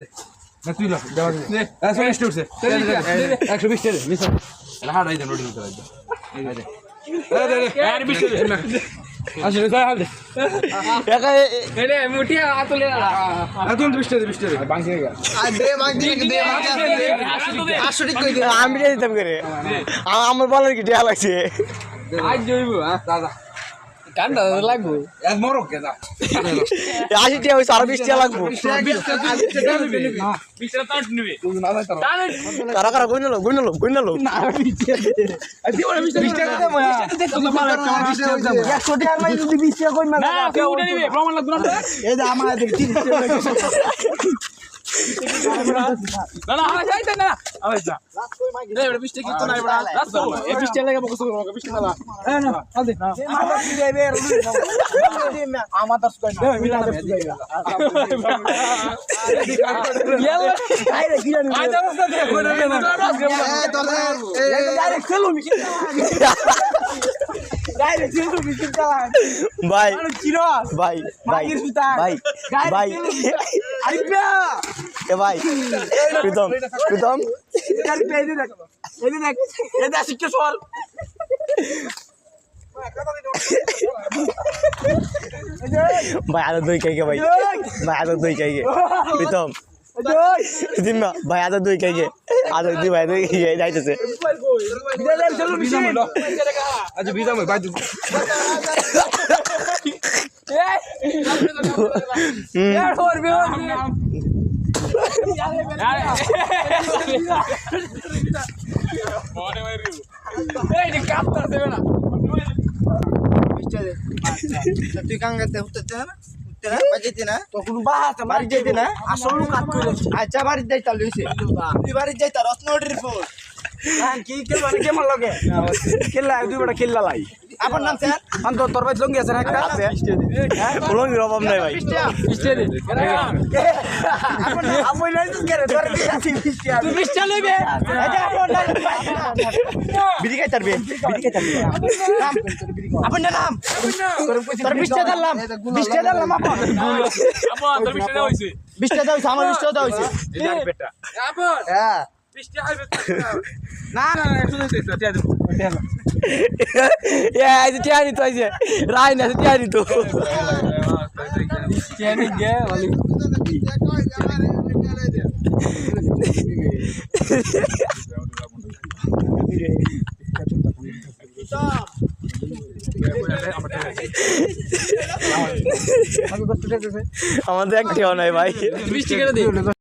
না তুই লো দেওয়া দে 120 উঠছে 120 টাকা মিস হাড় আইদেন রোডি মতো আইদেন আর 20 টাকা আসলে কয় হাল দে একা এনে মুঠিয়া আতলে আতুল 20 টাকা বাংকি গেল দে বাংকি দে 800 টাকা কই দে আমি দিতাম করে আমার বলার কি টিয়া লাগছে আজ জইবো দাদা কান্ডা লাগবো এত মরো কে দা 80 টাকা হইছে আর 20 টাকা লাগবো 20 টাকা নিবে না 20 টাকা তাট নিবে তুমি না যাইতা কারা কারা গইনলো না 20 টাকা আদি ওরা 20 টাকা দে ময়া 100 টাকা মাই যদি 20 টাকা কই না কেউ নিবে প্রমাণ লাগবে না এই যে আমার দেখ 30 টাকা না না আমার যাইতে না আবার যা লাস্ট কই মাগি দে 20 টাকা তো নাই বড়া লাস্ট তো 20 টাকা লাগে বকস করব 20 টাকা না না আল দে না আমার কি যাইবে আমার 10 কই না মিলা দে ইয়ালা আইরে কি জানি আজ অবস্থা দে কই না এ তোর ডাইরেক্ট চলো মিশন ডাইরেক্ট চলো মিশন চালা ভাই চিরো ভাই ভাই ভাই আইবা এ ভাই প্রীতম কাল পেইদে দেখ এই দা শিখে সর ভাই আদা দই খাইগে ভাই আদা দই খাইগে প্রীতম দিমা ভাই আদা দই খাইগে আদা দুই ভাই দই খাইগে যাইতেছে বিদায় চলো বিদায় আজ বিদায় ভাই यार और भी यार मोने मारी ए ये कापता से ना चले তুই কাঙ্গাতে উঠতে না উঠতে না বাজেতে না তখন বাহাতে বাড়ি যাইতে না আসল কাজ করে আচ্ছা বাড়ি যাই তাহলে হইছে তুই বাড়ি যাই তার রত্ন রিপোর্ট হ্যাঁ কি কেমন লাগে খেললা দুই বড় খেললা লাই আপনার নাম স্যার অন্ত তোর ভাই লঙ্গি আছে না একটা আছে হ্যাঁ লঙ্গির অভাব নাই ভাই স্টেডি আপনি নাই তো করে তোর তুই বিস্টা লইবে এটা বিড়ি খাই তারবে নাম আপনার নাম তোর বিস্টা দিলাম আপন তোর বিস্টা হইছে আমার বিস্টা হইছে এই বেটা আপন হ্যাঁ বিস্টা আইবে না একটু দিতে টিয়া দেব এ আইছে টিয়া নি তো আইছে রাই না টিয়া নি তো টিয়া নি গে वाली আমাদের একটিও নাই ভাই 20 টাকা দিই